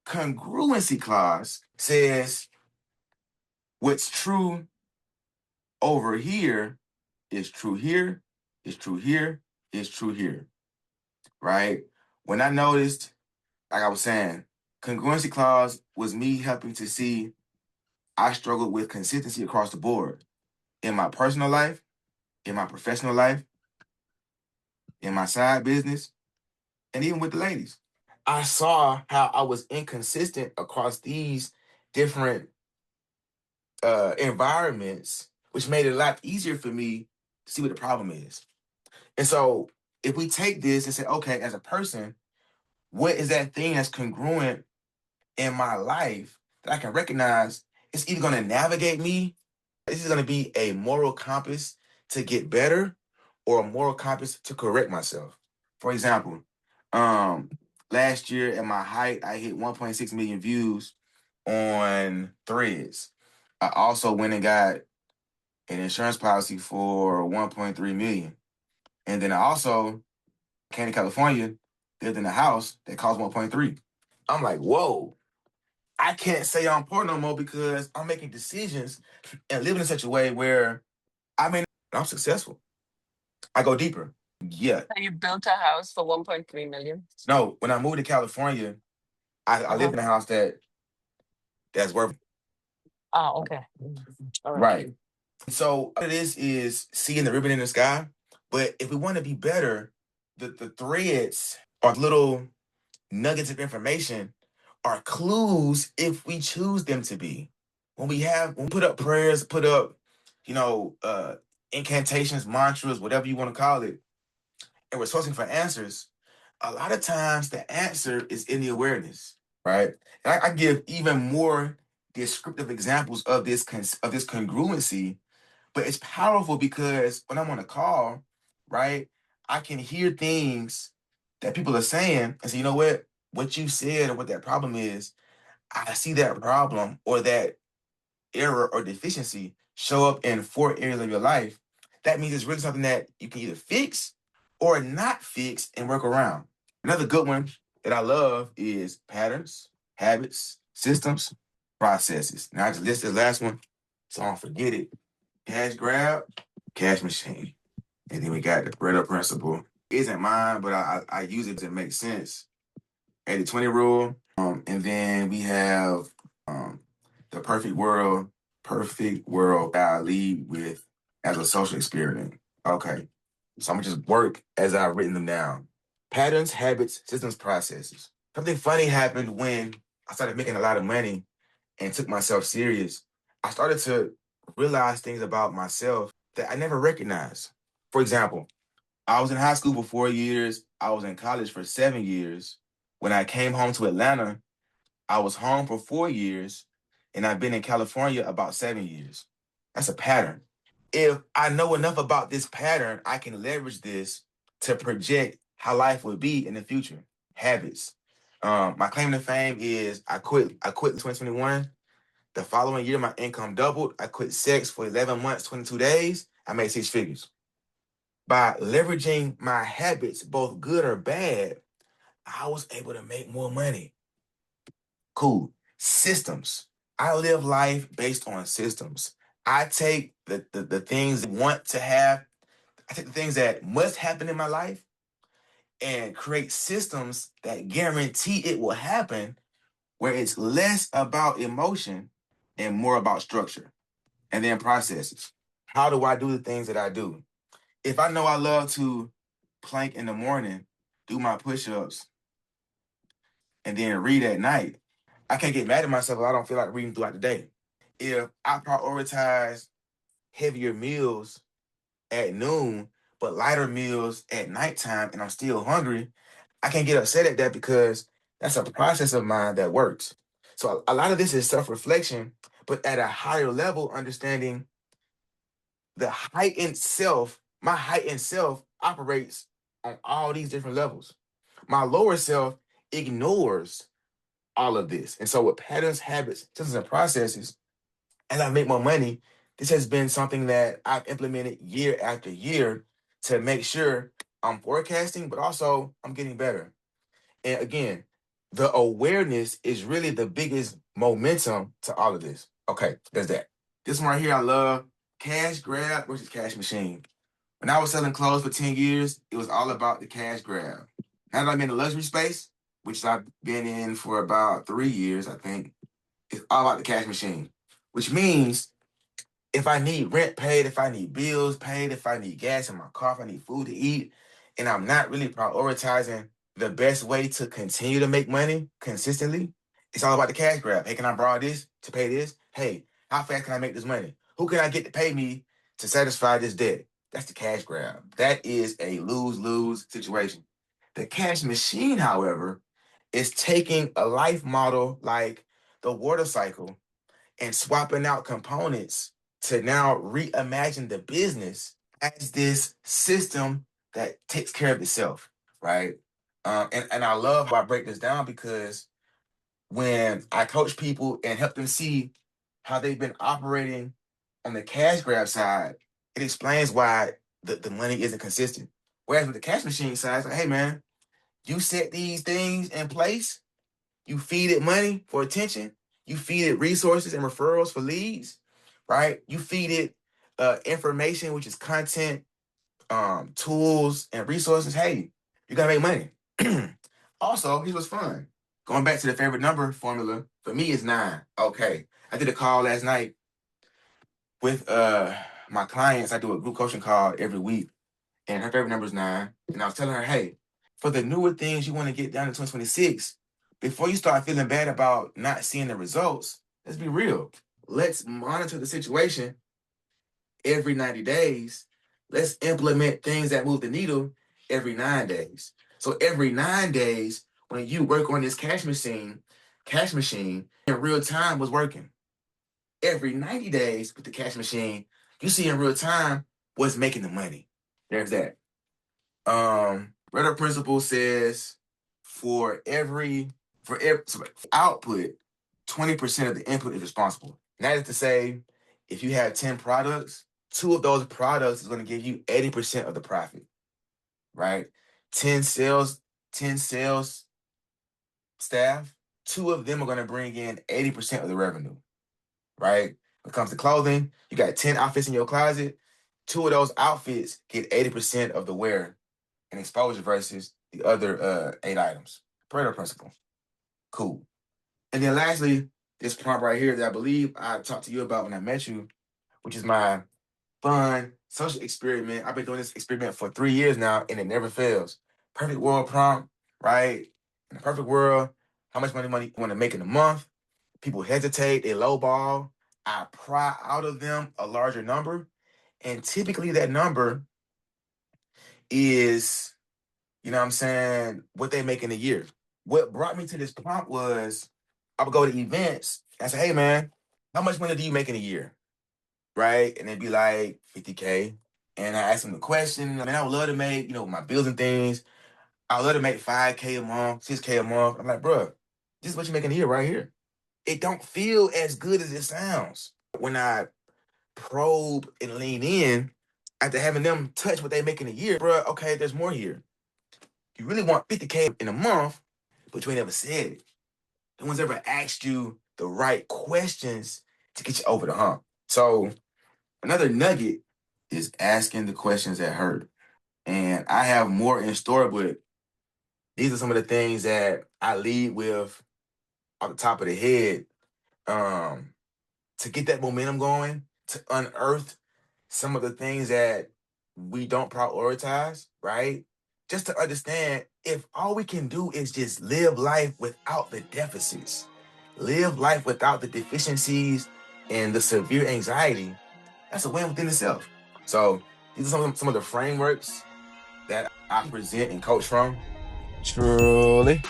congruency clause says what's true over here is true here, is true here, is true here, right? When I noticed, like I was saying, congruency clause was me helping to see I struggled with consistency across the board in my personal life, in my professional life, in my side business, and even with the ladies. I saw how I was inconsistent across these different environments, which made it a lot easier for me to see what the problem is. And so if we take this and say, okay, as a person, what is that thing that's congruent in my life that I can recognize? It's either going to navigate me, this is going to be a moral compass to get better or a moral compass to correct myself. For example, last year at my height, I hit 1.6 million views on Threads. I also went and got an insurance policy for 1.3 million. And then I also came to California, lived in a house that cost 1.3. I'm like, whoa, I can't say I'm poor no more because I'm making decisions and living in such a way where I'm successful. I go deeper. Yeah. So you built a house for 1.3 million? No, when I moved to California, I lived in a house that's worth. Okay. All right. Right. So what it is seeing the ribbon in the sky. But if we want to be better, the threads are little nuggets of information, are clues if we choose them to be. When we put up prayers, put up, incantations, mantras, whatever you want to call it, and we're sourcing for answers, a lot of times the answer is in the awareness, right? And I give even more descriptive examples of this congruency, but it's powerful because when I'm on a call, right, I can hear things that people are saying and say, you know what you said or what that problem is, I see that problem or that error or deficiency show up in 4 areas of your life. That means it's really something that you can either fix or not fix and work around. Another good one that I love is patterns, habits, systems, processes. Now I just list this last one so I don't forget it. Cash grab, cash machine. And then we got the Pareto principle. It isn't mine, but I use it to make sense. 80-20 rule. And then we have the perfect world that I lead with as a social experiment. Okay. So I'm gonna just work as I've written them down. Patterns, habits, systems, processes. Something funny happened when I started making a lot of money and took myself serious. I started to realize things about myself that I never recognized. For example, I was in high school for 4 years. I was in college for 7 years. When I came home to Atlanta, I was home for 4 years, and I've been in California about 7 years. That's a pattern. If I know enough about this pattern, I can leverage this to project how life would be in the future. Habits. My claim to fame is I quit in 2021. The following year, my income doubled. I quit sex for 11 months, 22 days. I made 6 figures. By leveraging my habits, both good or bad, I was able to make more money. Cool. Systems. I live life based on systems. I take the things I want to have, I take the things that must happen in my life and create systems that guarantee it will happen, where it's less about emotion and more about structure. And then processes. How do I do the things that I do? If I know I love to plank in the morning, do my push-ups, and then read at night, I can't get mad at myself if I don't feel like reading throughout the day. If I prioritize heavier meals at noon, but lighter meals at nighttime, and I'm still hungry, I can't get upset at that because that's a process of mine that works. So a lot of this is self-reflection, but at a higher level, understanding the heightened self, my heightened self operates on all these different levels. My lower self ignores all of this. And so with patterns, habits, systems, and processes, as I make more money, this has been something that I've implemented year after year to make sure I'm forecasting, but also I'm getting better. And again, the awareness is really the biggest momentum to all of this. Okay, there's that. This one right here, I love cash grab versus cash machine. When I was selling clothes for 10 years, it was all about the cash grab. Now that I'm in the luxury space, which I've been in for about 3 years, I think, it's all about the cash machine, which means if I need rent paid, if I need bills paid, if I need gas in my car, if I need food to eat, and I'm not really prioritizing the best way to continue to make money consistently, it's all about the cash grab. Hey, can I borrow this to pay this? Hey, how fast can I make this money? Who can I get to pay me to satisfy this debt? That's the cash grab. That is a lose-lose situation. The cash machine, however, is taking a life model like the water cycle and swapping out components to now reimagine the business as this system that takes care of itself, right? And I love how I break this down because when I coach people and help them see how they've been operating on the cash grab side, it explains why the money isn't consistent. Whereas with the cash machine side, it's like, hey man, you set these things in place, you feed it money for attention. You feed it resources and referrals for leads, right? You feed it information, which is content, tools, and resources. Hey, you gotta make money. Also, here's what's fun. Going back to the favorite number formula, for me is 9. Okay. I did a call last night with my clients. I do a group coaching call every week, and her favorite number is 9. And I was telling her, hey, for the newer things you want to get done in 2026, before you start feeling bad about not seeing the results, let's be real. Let's monitor the situation every 90 days. Let's implement things that move the needle every 9 days. So every 9 days, when you work on this cash machine in real time was working. Every 90 days with the cash machine, you see in real time what's making the money. There's that. Pareto principle says for every output, 20% of the input is responsible. And that is to say, if you have 10 products, 2 of those products is going to give you 80% of the profit, right? 10 sales staff, 2 of them are going to bring in 80% of the revenue, right? When it comes to clothing, you got 10 outfits in your closet, 2 of those outfits get 80% of the wear and exposure versus the other 8 items. Pareto principle. Cool. And then lastly, this prompt right here that I believe I talked to you about when I met you, which is my fun social experiment. I've been doing this experiment for 3 years now, and it never fails. Perfect world prompt, right? In a perfect world, how much money you want to make in a month? People hesitate, they lowball. I pry out of them a larger number, and typically that number is, you know what I'm saying, what they make in a year. What brought me to this prompt was I would go to events and say, hey man, how much money do you make in a year? Right? And they'd be like 50K. And I asked them the question, man, I would love to make, my bills and things. I would love to make 5K a month, 6K a month. I'm like, bro, this is what you make in a year right here. It don't feel as good as it sounds. When I probe and lean in after having them touch what they make in a year, bro, okay, there's more here. You really want 50K in a month, but you ain't ever said it. No one's ever asked you the right questions to get you over the hump. So another nugget is asking the questions that hurt. And I have more in store, but these are some of the things that I lead with off the top of the head to get that momentum going, to unearth some of the things that we don't prioritize, right? Just to understand if all we can do is just live life without the deficits, live life without the deficiencies and the severe anxiety, that's a win within itself. So these are some of the frameworks that I present and coach from. Truly.